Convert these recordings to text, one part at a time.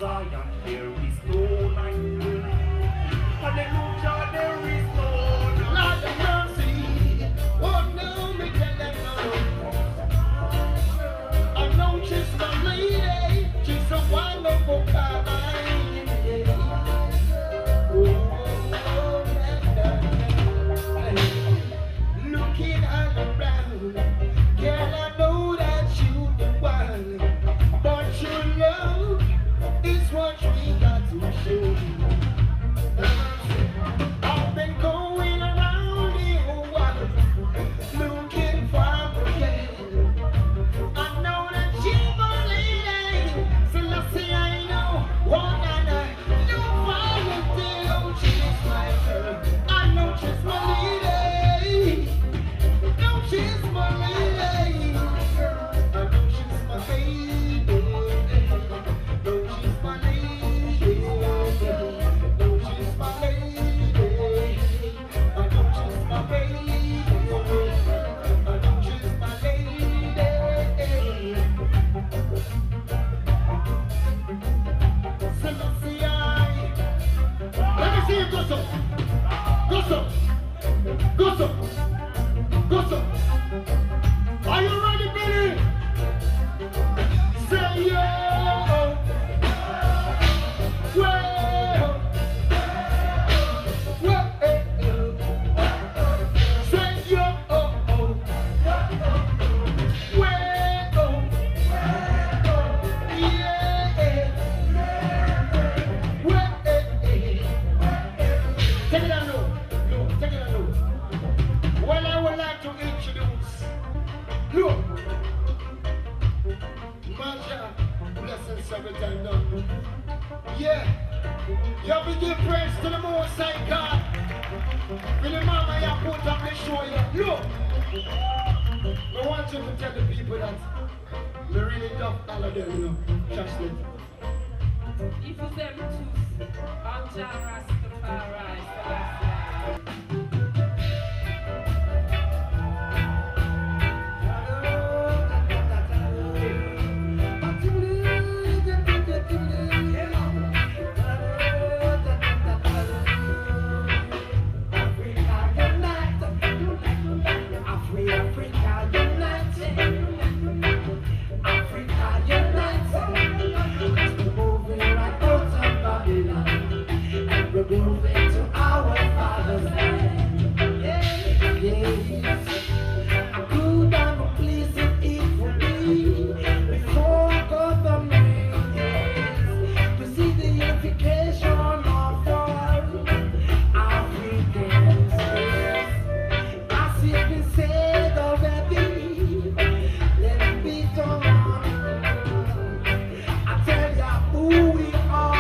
Zion, there is no night. Hallelujah, there is no night. Lord of mercy, oh no, me tell them no. I know she's my lady, she's a wonderful kind. Looking all around, girl, I know that you the one, but your love is what we got to show. I've been going around the whole world looking for a girl. I know that she's my lady, so let's see, I know one and I know fire till she's my girl. I know she's my lady. No, she's my lady. I know she's my baby. No, she's my lady. No, she's my lady. I know she's my baby. I know she's my lady. Selassie, let me see you go so. Go so. Go so. Go so. Are you ready, Billy? Say yo. Well. Well. Say yo. Well. Yeah. Well. Take it out, no. Take it out, no. Well, I would like to introduce, look, Maja, blessings every time now. Yeah, you give praise to the Most High God. For the mama you put up the show you. Look, I want you to tell the people that we really love all of them, you know. Trust me. If you them choose on Jah Rastafari, Moving to our Father's land. Yes, I could have pleased it for me before government. Yes, to see the unification of all Africans. Yes, as it's been said already, let it be done. I tell ya who we are.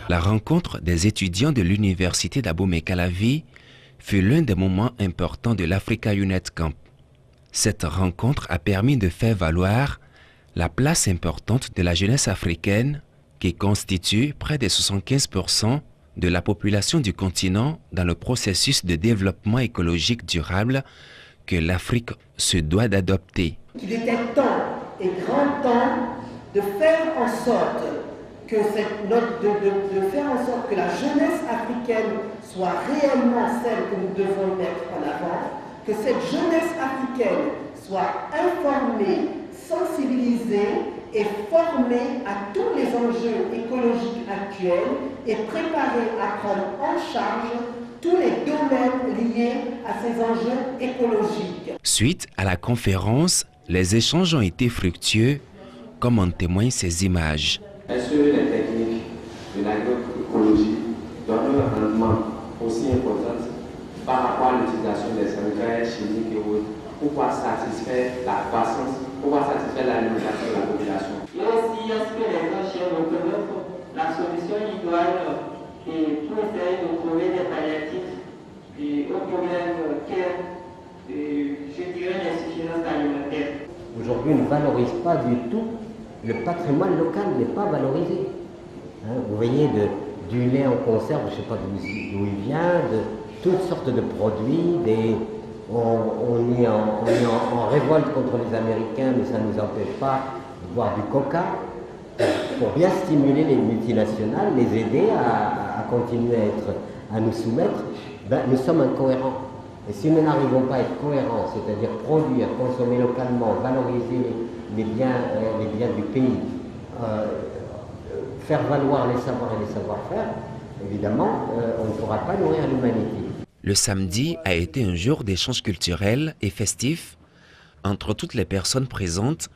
La rencontre des étudiants de l'université d'Abomey-Calavi fut l'un des moments importants de l'Africa Unite Camp. Cette rencontre a permis de faire valoir la place importante de la jeunesse africaine qui constitue près de 75% de la population du continent dans le processus de développement écologique durable que l'Afrique se doit d'adopter. Il était temps et grand temps de faire en sorte que faire en sorte que la jeunesse africaine soit réellement celle que nous devons mettre en avant, que cette jeunesse africaine soit informée, sensibilisée et formée à tous les enjeux écologiques actuels et préparée à prendre en charge tous les domaines liés à ces enjeux écologiques. Suite à la conférence, les échanges ont été fructueux comme en témoignent ces images. Est-ce que les techniques de l'agroécologie donnent un rendement aussi important par rapport à l'utilisation des engrais chimiques et autres pour pouvoir satisfaire la croissance, pour pouvoir satisfaire l'alimentation de la population? Et aussi, est-ce que les gens reconnaissent la solution idoine pour essayer de trouver des palliatifs au problème qu'est, je dirais, l'insuffisance alimentaire? Aujourd'hui, on ne valorise pas du tout, le patrimoine local n'est pas valorisé. Vous voyez, du lait en conserve, je ne sais pas d'où il vient, de toutes sortes de produits, on est en révolte contre les Américains, mais ça ne nous empêche pas de boire du coca, pour bien stimuler les multinationales, les aider à continuer à nous soumettre. Nous sommes incohérents. Et si nous n'arrivons pas à être cohérents, c'est-à-dire produire, consommer localement, valoriser les biens du pays, faire valoir les savoirs et les savoir-faire, évidemment, on ne pourra pas nourrir l'humanité. Le samedi a été un jour d'échange culturel et festif entre toutes les personnes présentes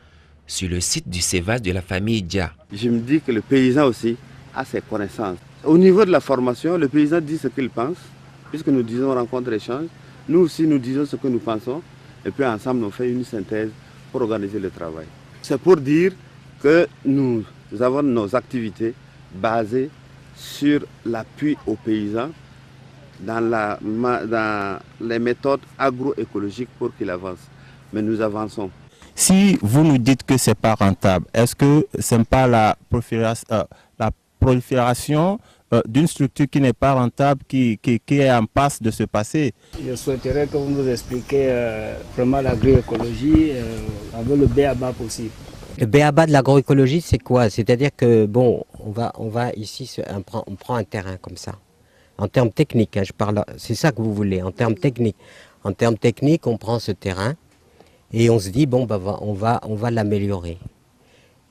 sur le site du sévage de la famille Dia. Je me dis que le paysan aussi a ses connaissances. Au niveau de la formation, le paysan dit ce qu'il pense, puisque nous disons rencontre-échange. Nous aussi, nous disons ce que nous pensons, et puis ensemble, on fait une synthèse pour organiser le travail. C'est pour dire que nous avons nos activités basées sur l'appui aux paysans dans les méthodes agroécologiques pour qu'ils avancent. Mais nous avançons. Si vous nous dites que ce n'est pas rentable, est-ce que ce n'est pas la prolifération d'une structure qui n'est pas rentable, qui est en passe de se passer? Je souhaiterais que vous nous expliquiez vraiment l'agroécologie avec le B.A.B.A. possible. Le B.A.B.A. de l'agroécologie, c'est quoi? C'est-à-dire que, bon, on va ici, on prend un terrain comme ça. En termes techniques, je parle, c'est ça que vous voulez, en termes techniques. En termes techniques, on prend ce terrain et on se dit, bon, on va l'améliorer.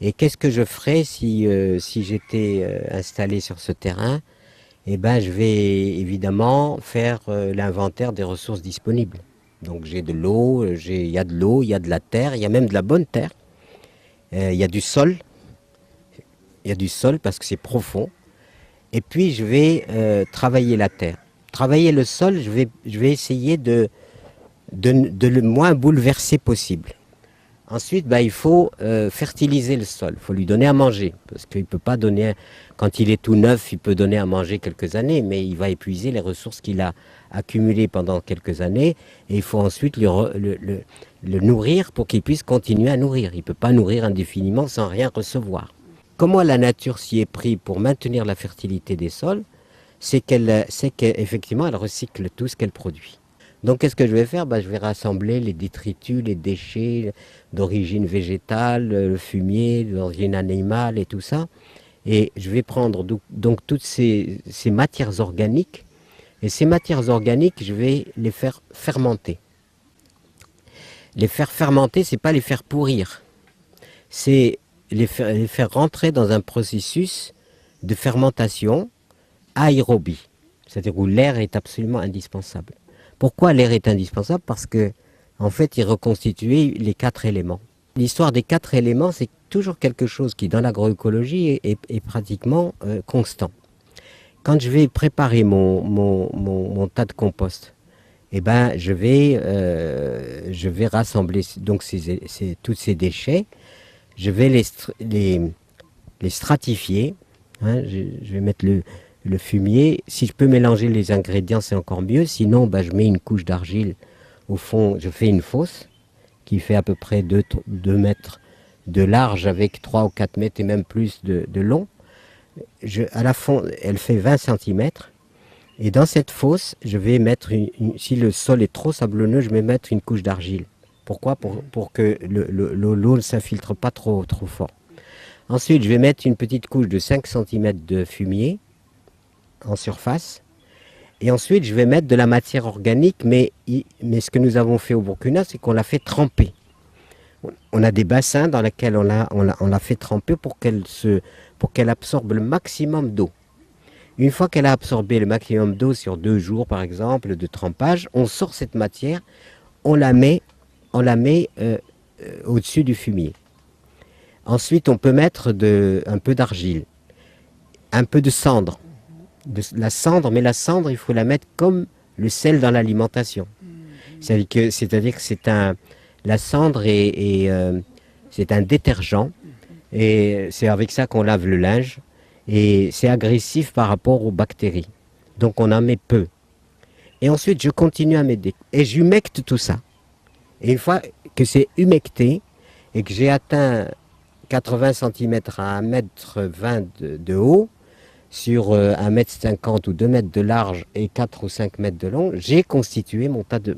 Et qu'est-ce que je ferais si j'étais installé sur ce terrain? Eh ben, je vais évidemment faire l'inventaire des ressources disponibles. Donc j'ai de l'eau, il y a de l'eau, il y a de la terre, il y a même de la bonne terre. Il y a du sol. Il y a du sol parce que c'est profond. Et puis je vais travailler la terre. Travailler le sol, je vais essayer de le moins bouleverser possible. Ensuite, il faut fertiliser le sol, il faut lui donner à manger, parce qu'il ne peut pas donner, quand il est tout neuf, il peut donner à manger quelques années, mais il va épuiser les ressources qu'il a accumulées pendant quelques années, et il faut ensuite le nourrir pour qu'il puisse continuer à nourrir. Il ne peut pas nourrir indéfiniment sans rien recevoir. Comment la nature s'y est prise pour maintenir la fertilité des sols, c'est qu'effectivement elle recycle tout ce qu'elle produit. Donc qu'est-ce que je vais faire? Je vais rassembler les détritus, les déchets d'origine végétale, le fumier d'origine animale et tout ça. Et je vais prendre donc toutes ces matières organiques. Et ces matières organiques, je vais les faire fermenter. Les faire fermenter, c'est pas les faire pourrir. C'est les faire rentrer dans un processus de fermentation aérobie. C'est-à-dire où l'air est absolument indispensable. Pourquoi l'air est indispensable? Parce que, en fait, il reconstituait les 4 éléments. L'histoire des 4 éléments, c'est toujours quelque chose qui, dans l'agroécologie, est pratiquement constant. Quand je vais préparer mon tas de compost, je vais rassembler donc tous ces déchets, je vais les stratifier, je vais mettre le fumier. Si je peux mélanger les ingrédients, c'est encore mieux. Sinon, je mets une couche d'argile. Au fond, je fais une fosse qui fait à peu près 2 mètres de large avec 3 ou 4 mètres et même plus de long. À la fond, elle fait 20 cm. Et dans cette fosse, je vais mettre, si le sol est trop sablonneux, je vais mettre une couche d'argile. Pourquoi? Pour que l'eau ne s'infiltre pas trop fort. Ensuite, je vais mettre une petite couche de 5 cm de fumier en surface. Et ensuite, je vais mettre de la matière organique, mais ce que nous avons fait au Burkina, c'est qu'on l'a fait tremper. On a des bassins dans lesquels on l'a fait tremper pour qu'elle absorbe le maximum d'eau. Une fois qu'elle a absorbé le maximum d'eau sur 2 jours, par exemple, de trempage, on sort cette matière, on la met au-dessus du fumier. Ensuite, on peut mettre un peu d'argile, un peu de cendre. La cendre, mais la cendre, il faut la mettre comme le sel dans l'alimentation. C'est-à-dire que la cendre c'est un détergent et c'est avec ça qu'on lave le linge et c'est agressif par rapport aux bactéries. Donc on en met peu. Et ensuite, je continue à m'aider et j'humecte tout ça. Et une fois que c'est humecté et que j'ai atteint 80 cm à 1,20 m de haut, sur 1,50 m ou 2 mètres de large et 4 ou 5 mètres de long, j'ai constitué mon tas de...